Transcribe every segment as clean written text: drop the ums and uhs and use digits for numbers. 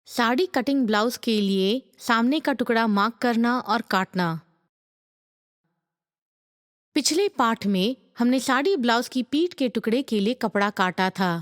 Sari cutting blouse के लिए सामने का टुकड़ा मार्क करना और काटना। पिछले पाठ में हमने साड़ी ब्लाउज की पीठ के टुकड़े के लिए कपड़ा काटा था।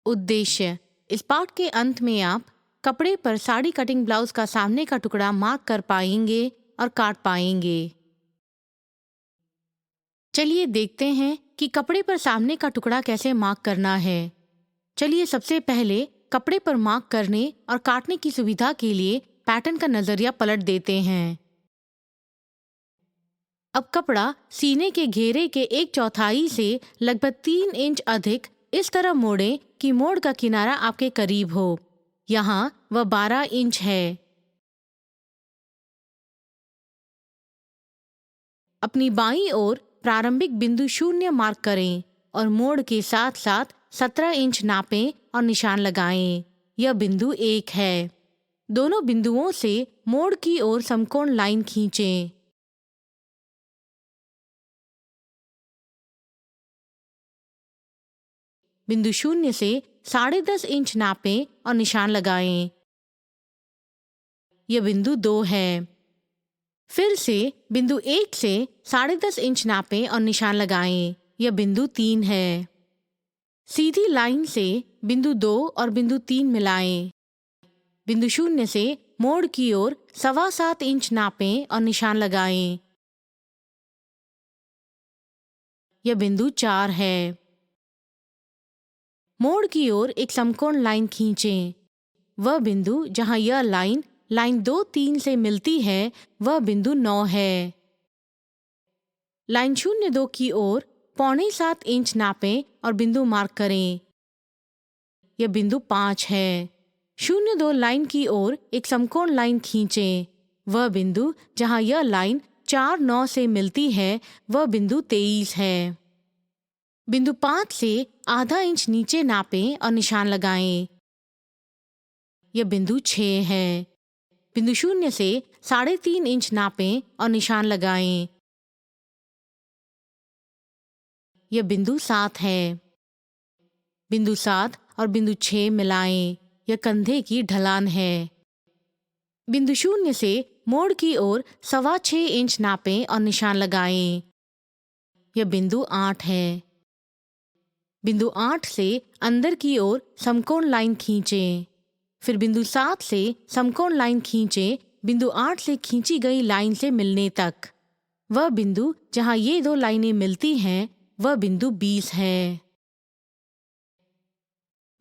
उद्देश्य, इस पाठ के अंत में आप कपड़े पर साड़ी कटिंग ब्लाउज का सामने का टुकड़ा मार्क कर पाएंगे और काट पाएंगे। चलिए देखते हैं कि कपड़े पर सामने का टुकड़ा कैसे मार्क करना है। चलिए सबसे पहले कपड़े पर मार्क करने और काटने की सुविधा के लिए पैटर्न का नजरिया पलट देते हैं। अब कपड़ा सीने के घेरे के 1/4 से लगभग 3 इंच अधिक इस तरह मोड़ें कि मोड़ का किनारा आपके करीब हो। यहाँ वह 12 इंच है। अपनी बाईं ओर प्रारंभिक बिंदु 0 मार्क करें और मोड़ के साथ साथ 17 इंच नापें और निशान लगाएं। यह बिंदु 1 है। दोनों बिंदुओं से मोड़ की ओर समकोण लाइन खींचें। बिंदु 0 से 10.5 इंच नापें और निशान लगाएं। यह बिंदु 2 है। फिर से बिंदु 1 से 10.5 इंच नापें और निशान लगाएं। यह बिंदु 3 है। सीधी लाइन से बिंदु 2 और बिंदु 3 मिलाएं। बिंदु 0 से मोड़ की ओर 7.25 इंच नापें और निशान लगाएं। यह बिंदु 4 है। मोड़ की ओर एक समकोण लाइन खींचें। वह बिंदु जहां यह लाइन 2-3 से मिलती है, वह बिंदु 9 है। लाइन 0-2 की ओर 6.25 इंच नापें और बिंदु मार्क करें। यह बिंदु 5 है। 0-2 लाइन की ओर एक समकोण लाइन खींचें। वह बिंदु जहां यह लाइन 4-9 से मिलती है, वह बिंदु 23 है। बिंदु 5 से आधा इंच नीचे नापें और निशान लगाएं। यह बिंदु 6 है। बिंदु 0 से 3.5 इंच नापें और निशान लगाएं। यह बिंदु 7 है। बिंदु 7 और बिंदु 6 मिलाएं। यह कंधे की ढलान है। बिंदु 0 से मोड़ की ओर 6.25 इंच नापें और निशान लगाएं। यह बिंदु 8 है। बिंदु 8 से अंदर की ओर समकोण लाइन खींचें। फिर बिंदु 7 से समकोण लाइन खींचें, बिंदु 8 से खींची गई लाइन से मिलने तक। वह बिंदु जहां ये 2 लाइनें मिलती हैं, वह बिंदु 20 है।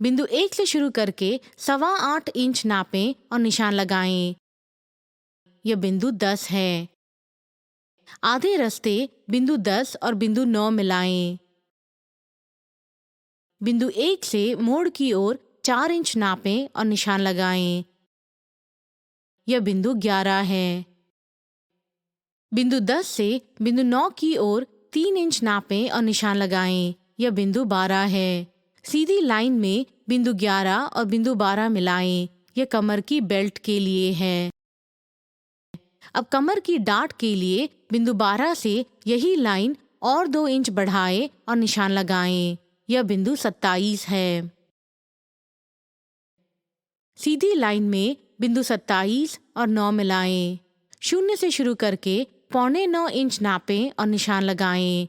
बिंदु 1 से शुरू करके 8.25 इंच नापें और निशान लगाएं। यह बिंदु 10 है। आधे रास्ते बिंदु 10 और बिंदु 9 मिलाएं। बिंदु 1 से मोड़ की ओर 4 इंच नापें और निशान लगाएं। यह बिंदु 11 है। बिंदु 10 से बिंदु 9 की ओर 3 इंच नापें और निशान लगाएं। यह बिंदु 12 है। सीधी लाइन में बिंदु 11 और बिंदु 12 मिलाएं। यह कमर की बेल्ट के लिए है। अब कमर की डाट के लिए बिंदु 12 से यही लाइन और 2 इंच बढ़ाएं और निशान लगाएं। यह बिंदु 27 है। सीधी लाइन में बिंदु 27 और 9 मिलाएं। 0 से शुरू करके 8.25 इंच नापें और निशान लगाएं।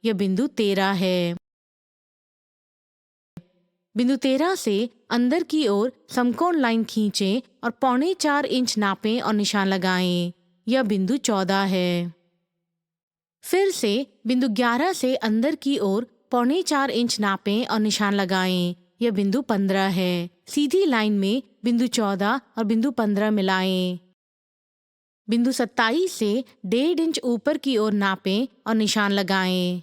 यह बिंदु 13 है। बिंदु 13 से अंदर की ओर समकोण लाइन खींचें और 4.25 इंच नापें और निशान लगाएं। यह बिंदु 14 है। फिर से बिंदु 11 से अंदर की ओर 4.25 इंच नापें और निशान लगाएं। यह बिंदु 15 है। सीधी लाइन में बिंदु 14 और बिंदु 15 मिलाएं। बिंदु 27 से 1.5 इंच ऊपर की ओर नापें और निशान लगाएं।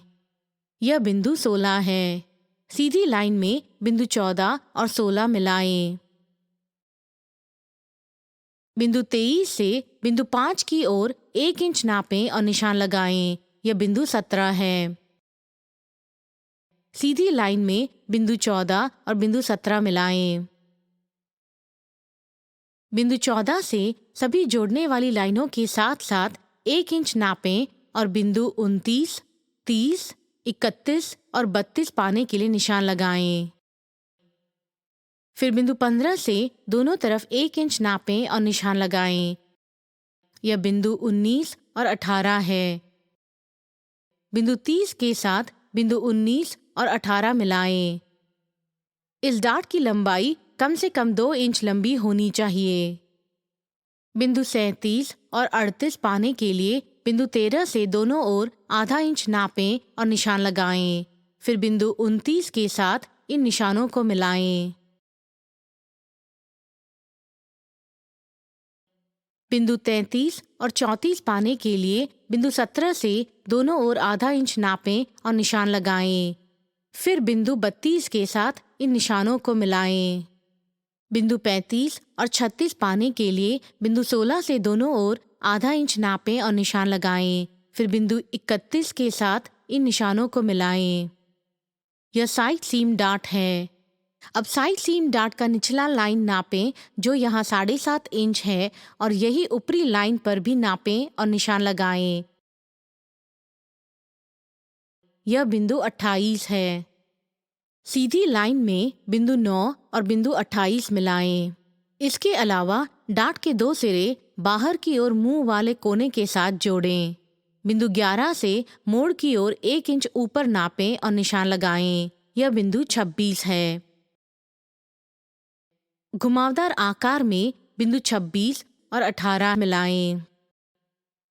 यह बिंदु 16 है। सीधी लाइन में बिंदु 14 और 16 मिलाएं। बिंदु 23 से बिंदु 5 की ओर 1 इंच नापें और निशान लगाएं। यह बिंदु 17 है। सीधी लाइन में बिंदु 14 और बिंदु 17 मिलाएं। बिंदु 14 से सभी जोड़ने वाली लाइनों के साथ साथ 1 इंच नापें और बिंदु 29, 30, 31 और 32 पाने के लिए निशान लगाएं। फिर बिंदु 15 से दोनों तरफ 1 इंच नापें और निशान लगाएं। यह बिंदु 19 और 18 है। बिंदु 30 के साथ बिंदु 19 और 18 मिलाएं। इस डार्ट की लंबाई कम से कम 2 इंच लंबी होनी चाहिए। बिंदु 37 और 38 पाने के लिए बिंदु 13 से दोनों ओर आधा इंच नापें और निशान लगाएं। फिर बिंदु 29 के साथ इन निशानों को मिलाएं। बिंदु 33 और 34 पाने के लिए बिंदु 17 से दोनों ओर आधा इंच नापें और निशान लगाएं। फिर बिंदु 32 के साथ इन निशानों को मिलाएं। बिंदु 35 और 36 पाने के लिए बिंदु 16 से दोनों ओर आधा इंच नापें और निशान लगाएं। फिर बिंदु 31 के साथ इन निशानों को मिलाएं। यह साइड सीम डार्ट है। अब साइड सीम डार्ट का निचला लाइन नापें जो यहाँ 7.5 इंच है और यही ऊपरी लाइन पर भी नापें और निशान लगाएं। यह बिंदु 28 है। सीधी लाइन में बिंदु 9 और बिंदु 28 मिलाएं। इसके अलावा डार्ट के 2 सिरे बाहर की ओर मुंह वाले कोने के साथ जोड़ें। बिंदु 11 से मोड़ की ओर 1 इंच ऊपर नापें और निशान लगाएं। यह बिंदु 26 है। घुमावदार आकार में बिंदु 26 और 18 मिलाएं।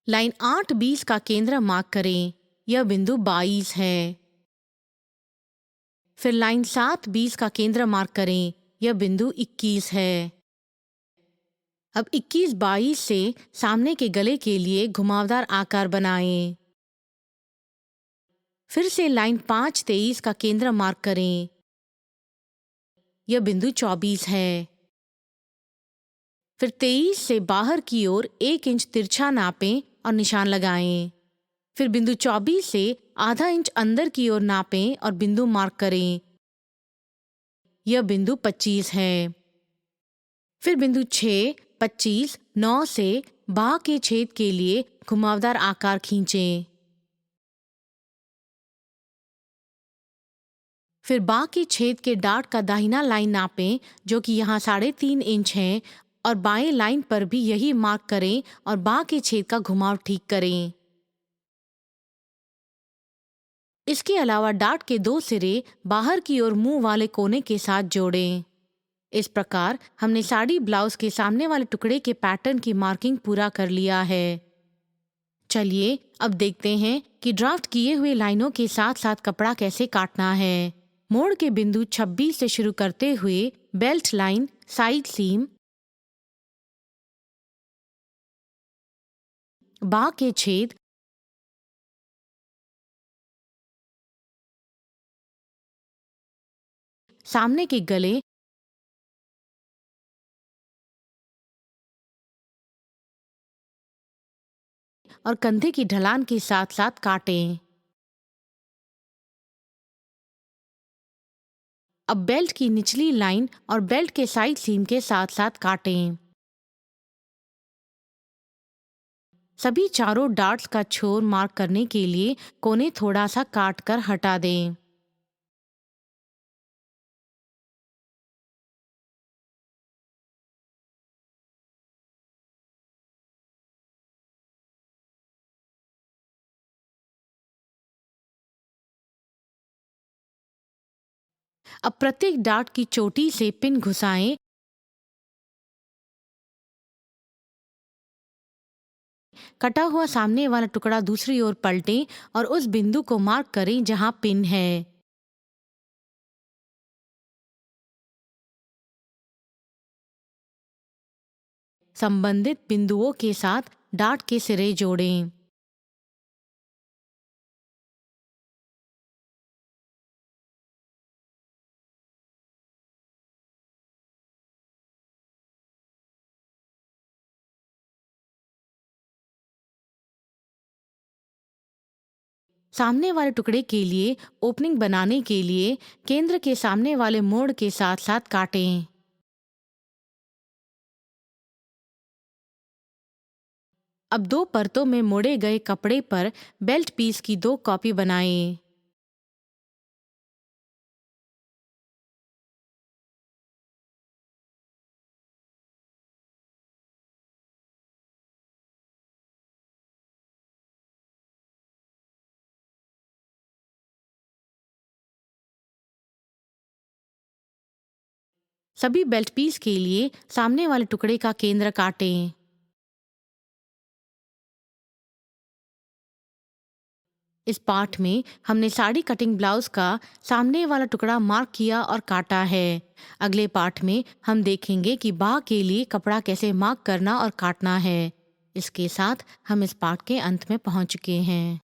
लाइन 8-20 का केंद्र मार्क करें। यह बिंदु 22 है। फिर लाइन 7-20 का केंद्र मार्क करें। यह बिंदु 21 है। अब 21-22 से सामने के गले के लिए घुमावदार आकार बनाएं। फिर से लाइन 5-23 का केंद्र मार्क करें। यह बिंदु 24 है। फिर 23 से बाहर की ओर 1 इंच तिरछा नापें और निशान लगाएं। फिर बिंदु 24 से आधा इंच अंदर की ओर नापें और बिंदु मार्क करें। यह बिंदु 25 है। फिर बिंदु 6, 25, 9 से बाह के छेद के लिए घुमावदार आकार खींचें। फिर बाह के छेद के डार्ट का दाहिना लाइन नापें जो कि यहाँ 3.5 इंच है और बाएं लाइन पर भी यही मार्क करें और बाह के छेद का घुमाव ठीक करें। इसके अलावा डार्ट के 2 सिरे बाहर की ओर मुंह वाले कोने के साथ जोड़ें। इस प्रकार हमने साड़ी ब्लाउज के सामने वाले टुकड़े के पैटर्न की मार्किंग पूरा कर लिया है। चलिए अब देखते हैं कि ड्राफ्ट किए हुए लाइनों के साथ साथ कपड़ा कैसे काटना है। मोड़ के बिंदु 26 से शुरू करते हुए बेल्ट लाइन, साइड सीम, बाह के छेद, सामने के गले और कंधे की ढलान के साथ साथ काटें। अब बेल्ट की निचली लाइन और बेल्ट के साइड सीम के साथ साथ काटें। सभी चारों डार्ट्स का छोर मार्क करने के लिए कोने थोड़ा सा काट कर हटा दें। अब प्रत्येक डार्ट की चोटी से पिन घुसाएं। कटा हुआ सामने वाला टुकड़ा दूसरी ओर पलटें और उस बिंदु को मार्क करें जहां पिन है। संबंधित बिंदुओं के साथ डार्ट के सिरे जोड़ें। सामने वाले टुकड़े के लिए ओपनिंग बनाने के लिए केंद्र के सामने वाले मोड़ के साथ साथ काटें। अब 2 परतों में मोड़े गए कपड़े पर बेल्ट पीस की 2 कॉपी बनाएं। सभी बेल्ट पीस के लिए सामने वाले टुकड़े का केंद्र काटें। इस पार्ट में हमने साड़ी कटिंग ब्लाउज का सामने वाला टुकड़ा मार्क किया और काटा है। अगले पार्ट में हम देखेंगे कि बाह के लिए कपड़ा कैसे मार्क करना और काटना है। इसके साथ हम इस पार्ट के अंत में पहुंच चुके हैं।